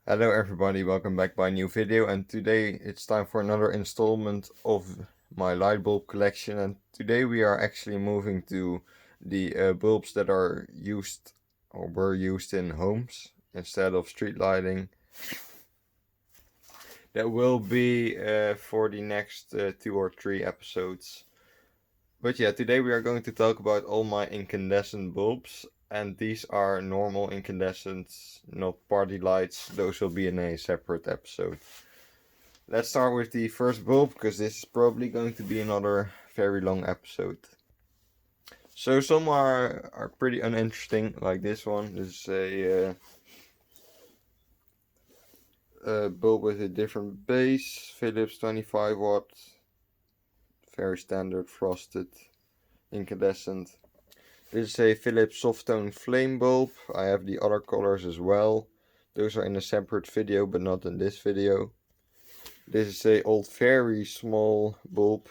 Hello everybody, welcome back by a new video, and today it's time for another installment of my light bulb collection. And today we are actually moving to the bulbs that are used or were used in homes instead of street lighting. That will be for the next 2 or 3 episodes. But yeah, today we are going to talk about all my incandescent bulbs, and these are normal incandescents, not party lights. Those will be in a separate episode. Let's start with the first bulb, because this is probably going to be another very long episode. So some are pretty uninteresting, like this one. This is a bulb with a different base, Philips 25 watt, very standard frosted incandescent. This is a Philips soft-tone flame bulb. I have the other colors as well. Those are in a separate video, but not in this video. This is a old, very small bulb.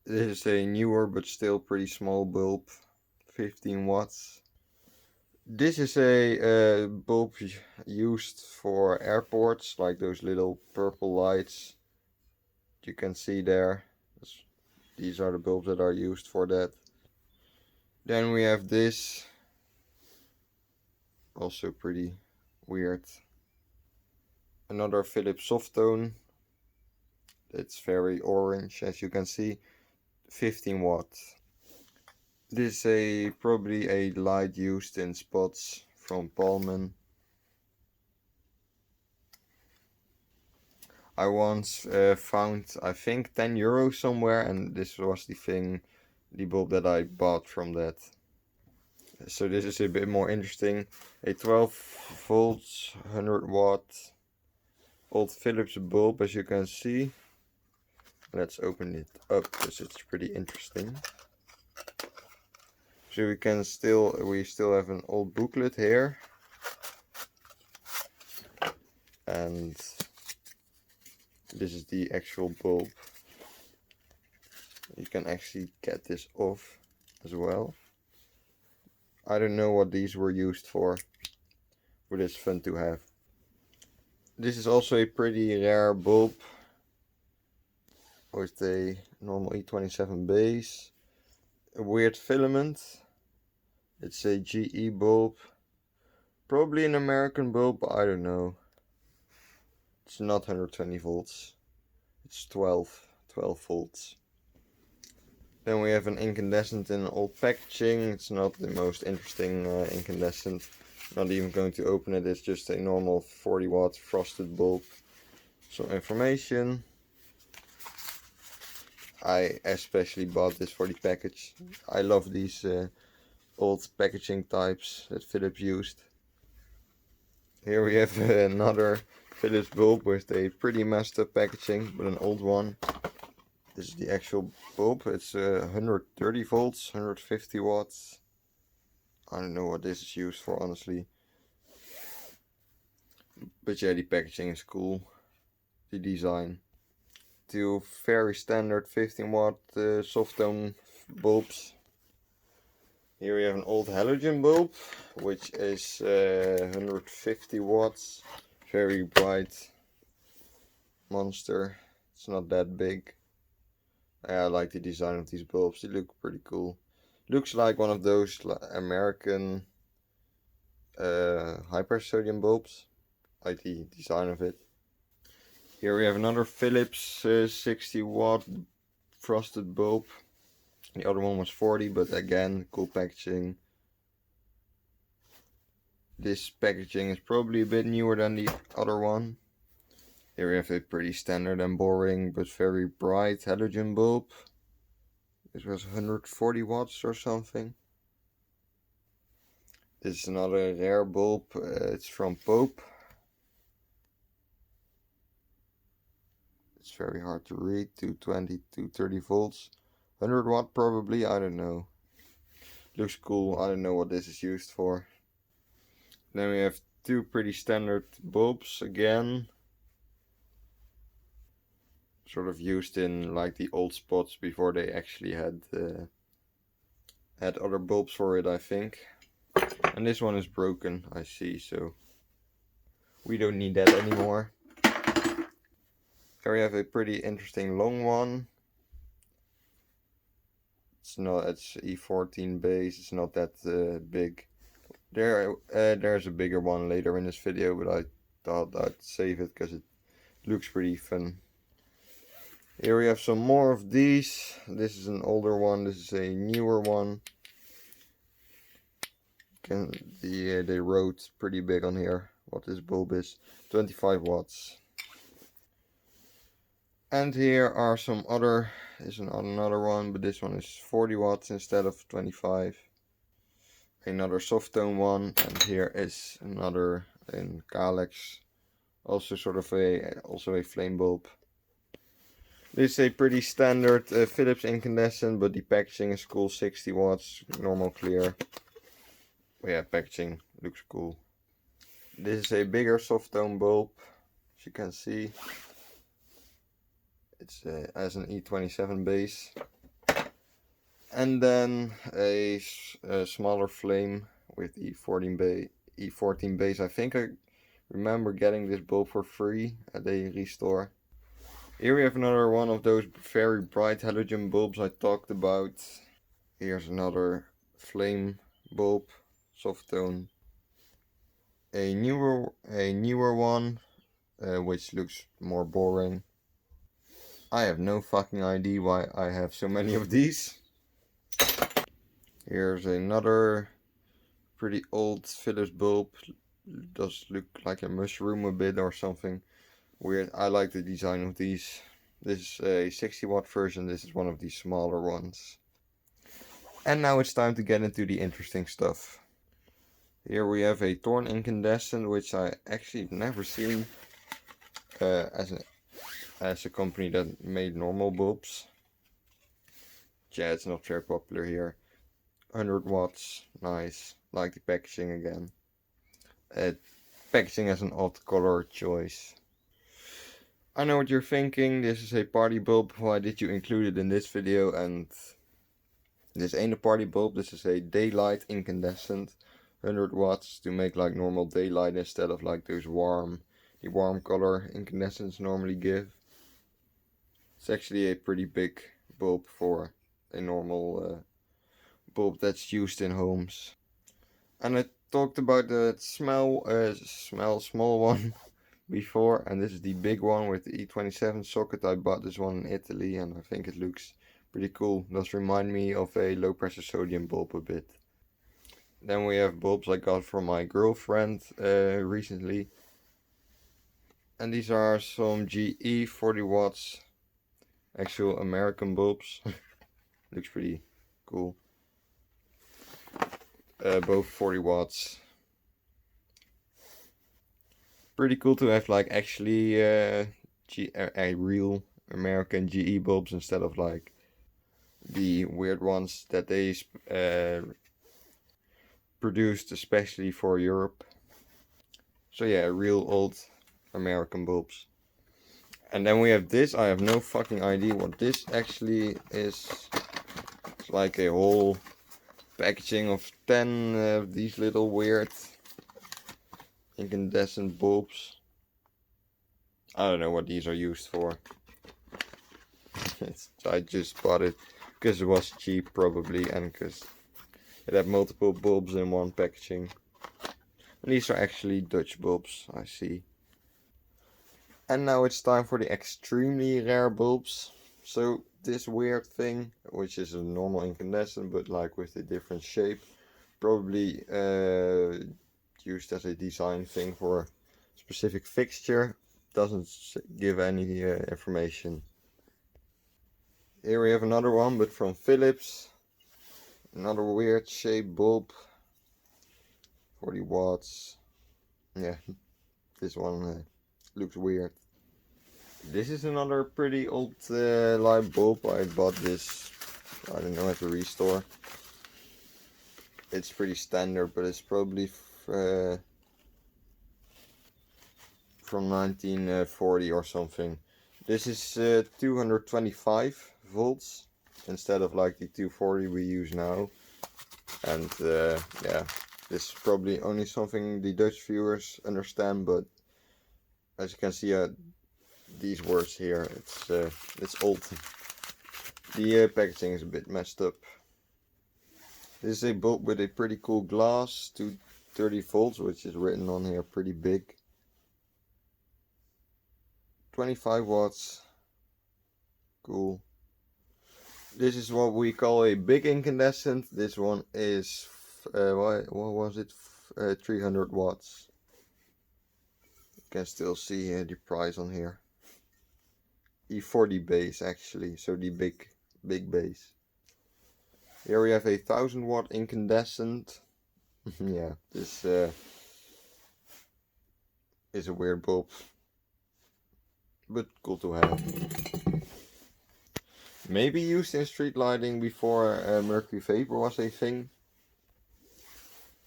This is a newer, but still pretty small bulb, 15 watts. This is a bulb used for airports, like those little purple lights you can see there. These are the bulbs that are used for that. Then we have this, also pretty weird. Another Philips soft-tone. It's very orange, as you can see. 15 watts. This is probably a light used in spots from Palmen. I once found, I think, €10 somewhere, and this was the bulb that I bought from that. So this is a bit more interesting. A 12 volts, 100 watt old Philips bulb, as you can see. Let's open it up because it's pretty interesting. So we still have an old booklet here, and this is the actual bulb. You can actually get this off as well. I don't know what these were used for, but it's fun to have. This is also a pretty rare bulb with a normal E27 base. A weird filament. It's a GE bulb. Probably an American bulb, but I don't know. It's not 120 volts. It's 12 volts. Then we have an incandescent in old packaging. It's not the most interesting incandescent. Not even going to open it. It's just a normal 40 watt frosted bulb. Some information. I especially bought this for the package. I love these old packaging types that Philips used. Here we have another Philips bulb with a pretty messed up packaging, but an old one. This is the actual bulb. It's 130 volts, 150 watts. I don't know what this is used for, honestly. But yeah, the packaging is cool. The design. Two very standard 15 watt soft tone bulbs. Here we have an old halogen bulb, which is 150 watts. Very bright monster. It's not that big. I like the design of these bulbs. They look pretty cool. Looks like one of those American hypersodium bulbs. Like the design of it. Here we have another Philips 60 watt frosted bulb. The other one was 40, but again, cool packaging. This packaging is probably a bit newer than the other one. Here we have a pretty standard and boring but very bright halogen bulb. This was 140 watts or something. This is another rare bulb. It's from Pope. It's very hard to read. 220, 230 volts. 100 watt probably, I don't know. Looks cool, I don't know what this is used for. Then we have two pretty standard bulbs again. Sort of used in like the old spots before they actually had other bulbs for it, I think. And this one is broken, I see, so We don't need that anymore. Here we have a pretty interesting long one. It's E14 base. It's not that big. There's a bigger one later in this video, but I thought I'd save it because it looks pretty fun. Here we have some more of these. This is an older one. This is a newer one. They wrote pretty big on here what this bulb is. 25 watts. And here are some other. Is another one, but this one is 40 watts instead of 25. Another soft tone one, and here is another in Kalex. Also sort of a flame bulb. This is a pretty standard Philips incandescent, but the packaging is cool. 60 watts, normal clear. But yeah, packaging looks cool. This is a bigger soft tone bulb, as you can see. It's as an E27 base. And then a smaller flame with E14 base. I think I remember getting this bulb for free at a restore. Here we have another one of those very bright halogen bulbs I talked about. Here's another flame bulb, soft tone. A newer one, which looks more boring. I have no fucking idea why I have so many of these. Here's another pretty old Philips bulb. Does look like a mushroom a bit or something. Weird. I like the design of these. This is a 60 watt version. This is one of the smaller ones. And now it's time to get into the interesting stuff. Here we have a Thorn Incandescent, which I actually never seen as a company that made normal bulbs. Yeah, it's not very popular here. 100 watts, nice. Like the packaging again. Packaging has an odd color choice. I know what you're thinking, this is a party bulb, why did you include it in this video? And this ain't a party bulb, this is a daylight incandescent. 100 watts to make like normal daylight instead of like those warm color incandescents normally give. It's actually a pretty big bulb for a normal bulb that's used in homes. And I talked about the small one before, and this is the big one with the E27 socket. I bought this one in Italy and I think it looks pretty cool. Does remind me of a low pressure sodium bulb a bit. Then we have bulbs I got from my girlfriend recently. And these are some GE 40 watts actual American bulbs. Looks pretty cool. Both 40 watts. Pretty cool to have like actually a real American GE bulbs instead of like the weird ones that they produced especially for Europe. So yeah, real old American bulbs. And then we have this. I have no fucking idea what this actually is. It's like a whole packaging of 10 of these little weird incandescent bulbs. I don't know what these are used for. I just bought it because it was cheap probably, and because it had multiple bulbs in one packaging. And these are actually Dutch bulbs, I see. And now it's time for the extremely rare bulbs. So this weird thing, which is a normal incandescent but like with a different shape, probably used as a design thing for a specific fixture, doesn't give any information. Here we have another one, but from Philips. Another weird shaped bulb. 40 watts. Yeah, this one looks weird. This is another pretty old light bulb. I bought this, I don't know, at the restore. It's pretty standard, but it's probably from 1940 or something. This is 225 volts instead of like the 240 we use now. And yeah, this is probably only something the Dutch viewers understand, but as you can see, these words here, it's old. The packaging is a bit messed up. This is a bulb with a pretty cool glass, 230 volts, which is written on here pretty big. 25 watts. Cool. This is what we call a big incandescent. This one is, what was it? 300 watts. You can still see the price on here. E40 base actually, so the big base. Here we have a 1000 watt incandescent. Yeah, this is a weird bulb, but cool to have. Maybe used in street lighting before mercury vapor was a thing.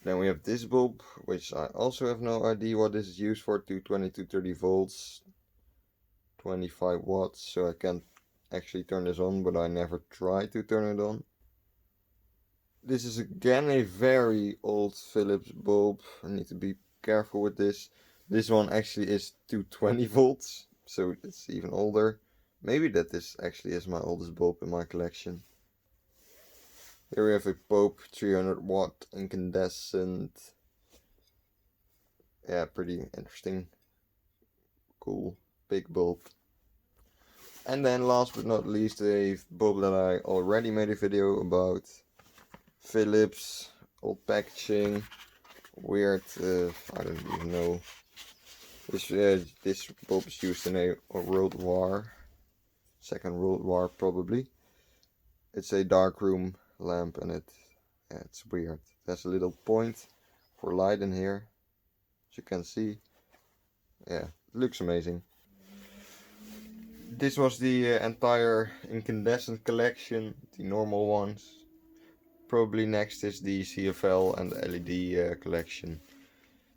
Then we have this bulb, which I also have no idea what this is used for. 220 to 30 volts, 25 watts, so I can't actually turn this on, but I never tried to turn it on. This is again a very old Philips bulb. I need to be careful with this. This one actually is 220 volts, so it's even older. Maybe that this actually is my oldest bulb in my collection. Here we have a Pope 300 watt incandescent. Yeah, pretty interesting. Cool, big bulb. And then last but not least, a bulb that I already made a video about. Philips, old packaging, weird, I don't even know. This bulb is used in a World War, Second World War probably. It's a darkroom lamp and it's weird. There's a little point for light in here, as you can see. Yeah, it looks amazing. This was the entire incandescent collection, the normal ones. Probably next is the CFL and the LED collection.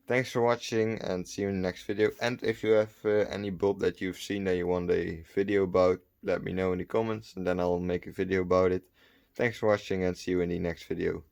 Thanks for watching and see you in the next video. And if you have any bulb that you've seen that you want a video about, let me know in the comments and then I'll make a video about it. Thanks for watching and see you in the next video.